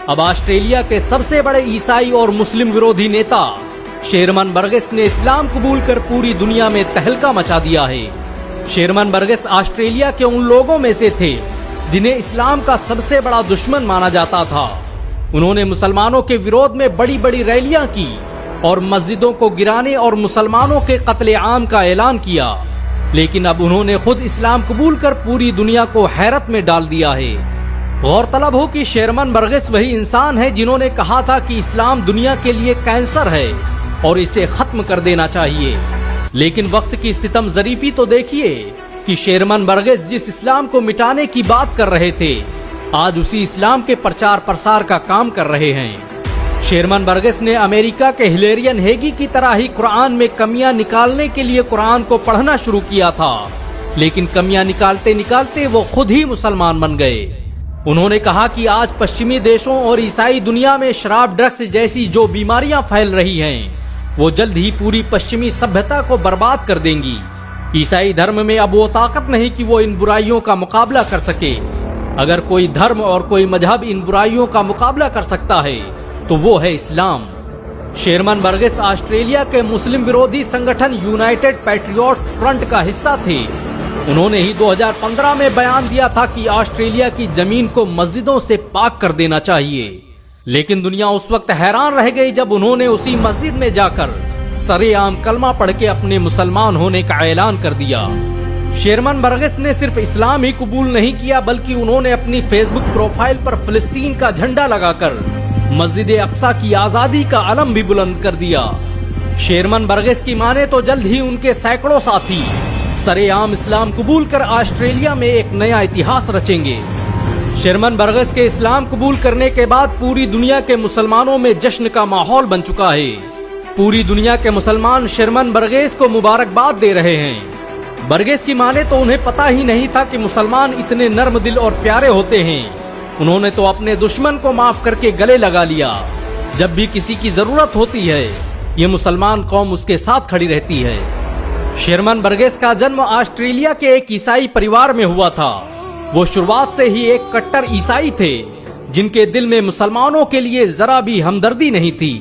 اب آسٹریلیا کے سب سے بڑے عیسائی اور مسلم विरोधी नेता शेरमन बर्गेस ने इस्लाम कबूल कर पूरी दुनिया में तहलका मचा दिया है। शेरमन बर्गेस ऑस्ट्रेलिया के उन लोगों में से थे जिन्हें इस्लाम का सबसे बड़ा दुश्मन माना जाता था। उन्होंने मुसलमानों के विरोध में बड़ी बड़ी रैलियां की और मस्जिदों को गिराने और मुसलमानों के कत्ले आम का ऐलान किया, लेकिन अब उन्होंने खुद इस्लाम कबूल कर पूरी दुनिया को हैरत में डाल दिया है। गौरतलब हो कि शेरमन बर्गेस वही इंसान है जिन्होंने कहा था कि इस्लाम दुनिया के लिए कैंसर है और इसे खत्म कर देना चाहिए, लेकिन वक्त की सितम ज़रीफी तो देखिए कि शेरमन बर्गेस जिस इस्लाम को मिटाने की बात कर रहे थे, आज उसी इस्लाम के प्रचार प्रसार का काम कर रहे हैं। शेरमन बर्गेस ने अमेरिका के हिलेरियन हेगी की तरह ही कुरान में कमियां निकालने के लिए कुरान को पढ़ना शुरू किया था, लेकिन कमियां निकालते निकालते वो खुद ही मुसलमान बन गए। उन्होंने कहा कि आज पश्चिमी देशों और ईसाई दुनिया में शराब, ड्रग्स जैसी जो बीमारियां फैल रही हैं, वो जल्द ही पूरी पश्चिमी सभ्यता को बर्बाद कर देंगी। ईसाई धर्म में अब वो ताकत नहीं कि वो इन बुराइयों का मुकाबला कर सके। अगर कोई धर्म और कोई मजहब इन बुराइयों का मुकाबला कर सकता है तो वो है इस्लाम। शेरमन बर्गेस ऑस्ट्रेलिया के मुस्लिम विरोधी संगठन यूनाइटेड पैट्रियट फ्रंट का हिस्सा थे। उन्होंने ही 2015 में बयान दिया था कि ऑस्ट्रेलिया की जमीन को मस्जिदों से पाक कर देना चाहिए, लेकिन दुनिया उस वक्त हैरान रह गई जब उन्होंने उसी मस्जिद में जाकर सरेआम कलमा पढ़ के अपने मुसलमान होने का ऐलान कर दिया। शेरमन बर्गेस ने सिर्फ इस्लाम ही कबूल नहीं किया, बल्कि उन्होंने अपनी फेसबुक प्रोफाइल पर फिलिस्तीन का झंडा लगाकर मस्जिद अक्सा की आजादी का अलम भी बुलंद कर दिया। शेरमन बर्गेस की माने तो जल्द ही उनके सैकड़ों साथी सरेआम इस्लाम कबूल कर ऑस्ट्रेलिया में एक नया इतिहास रचेंगे। शेरमन बर्गेस के इस्लाम कबूल करने के बाद पूरी दुनिया के मुसलमानों में जश्न का माहौल बन चुका है। पूरी दुनिया के मुसलमान शेरमन बर्गेस को मुबारकबाद दे रहे हैं। बर्गेस की माने तो उन्हें पता ही नहीं था कि मुसलमान इतने नर्म दिल और प्यारे होते हैं। उन्होंने तो अपने दुश्मन को माफ करके गले लगा लिया। जब भी किसी की जरूरत होती है, ये मुसलमान कौम उसके साथ खड़ी रहती है। शेरमन बर्गेस का जन्म ऑस्ट्रेलिया के एक ईसाई परिवार में हुआ था। वो शुरुआत से ही एक कट्टर ईसाई थे, जिनके दिल में मुसलमानों के लिए जरा भी हमदर्दी नहीं थी।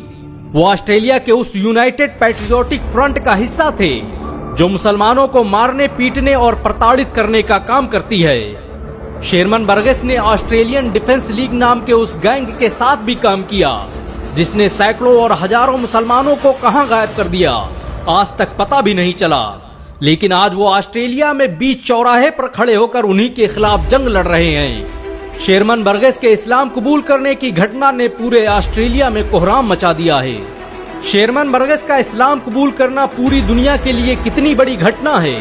वो ऑस्ट्रेलिया के उस यूनाइटेड पैट्रियोटिक फ्रंट का हिस्सा थे जो मुसलमानों को मारने, पीटने और प्रताड़ित करने का काम करती है। शेरमन बर्गेस ने ऑस्ट्रेलियन डिफेंस लीग नाम के उस गैंग के साथ भी काम किया, जिसने सैकड़ों और हजारों मुसलमानों को कहां गायब कर दिया, आज तक पता भी नहीं चला। लेकिन आज वो ऑस्ट्रेलिया में बीच चौराहे पर खड़े होकर उन्हीं के खिलाफ जंग लड़ रहे हैं। शेरमन बर्गेस के इस्लाम कबूल करने की घटना ने पूरे ऑस्ट्रेलिया में कोहराम मचा दिया है। शेरमन बर्गेस का इस्लाम कबूल करना पूरी दुनिया के लिए कितनी बड़ी घटना है,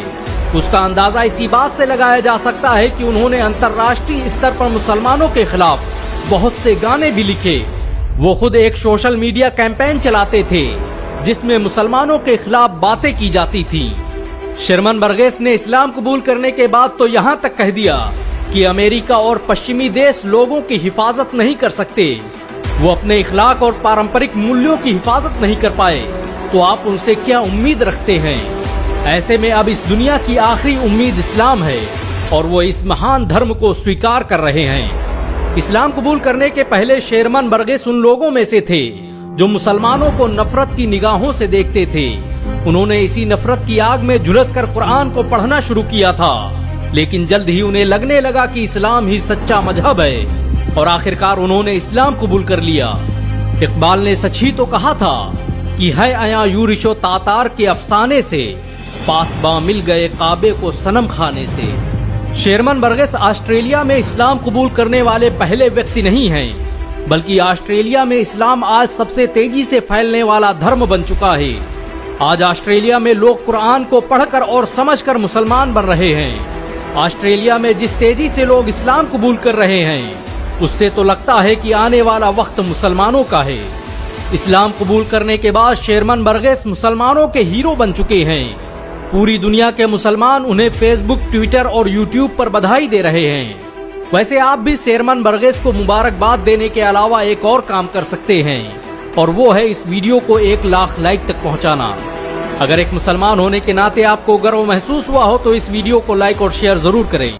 उसका अंदाजा इसी बात से लगाया जा सकता है कि उन्होंने अंतर्राष्ट्रीय स्तर पर मुसलमानों के खिलाफ बहुत से गाने भी लिखे। वो खुद एक सोशल मीडिया कैंपेन चलाते थे जिसमें मुसलमानों के खिलाफ बातें की जाती थी। शेरमन बर्गेस ने इस्लाम कबूल करने के बाद तो यहाँ तक कह दिया कि अमेरिका और पश्चिमी देश लोगों की हिफाजत नहीं कर सकते। वो अपने इखलाक और पारंपरिक मूल्यों की हिफाजत नहीं कर पाए, तो आप उनसे क्या उम्मीद रखते हैं। ऐसे में अब इस दुनिया की आखिरी उम्मीद इस्लाम है और वो इस महान धर्म को स्वीकार कर रहे हैं। इस्लाम कबूल करने के पहले शेरमन बर्गेस उन लोगों में से थे जो मुसलमानों को नफरत की निगाहों से देखते थे। उन्होंने इसी नफरत की आग में झुलसकर कुरान को पढ़ना शुरू किया था, लेकिन जल्द ही उन्हें लगने लगा कि इस्लाम ही सच्चा मजहब है और आखिरकार उन्होंने इस्लाम कबूल कर लिया। इकबाल ने सच ही तो कहा था कि है आया यूरिशो तातार के अफसाने से, पासबा मिल गए काबे को सनम खाने से। शेरमन बर्गेस ऑस्ट्रेलिया में इस्लाम कबूल करने वाले पहले व्यक्ति नहीं हैं, बल्कि ऑस्ट्रेलिया में इस्लाम आज सबसे तेजी से फैलने वाला धर्म बन चुका है। आज ऑस्ट्रेलिया में लोग कुरान को पढ़कर और समझकर मुसलमान बन रहे हैं। ऑस्ट्रेलिया में जिस तेजी से लोग इस्लाम कबूल कर रहे हैं, उससे तो लगता है कि आने वाला वक्त मुसलमानों का है। इस्लाम कबूल करने के बाद शेरमन बर्गेस मुसलमानों के हीरो बन चुके हैं। पूरी दुनिया के मुसलमान उन्हें फेसबुक, ट्विटर और यूट्यूब पर बधाई दे रहे हैं। वैसे आप भी शेरमन बर्गेस को मुबारकबाद देने के अलावा एक और काम कर सकते हैं, और वो है इस वीडियो को 1 लाख लाइक तक पहुंचाना। अगर एक मुसलमान होने के नाते आपको गर्व महसूस हुआ हो तो इस वीडियो को लाइक और शेयर जरूर करें।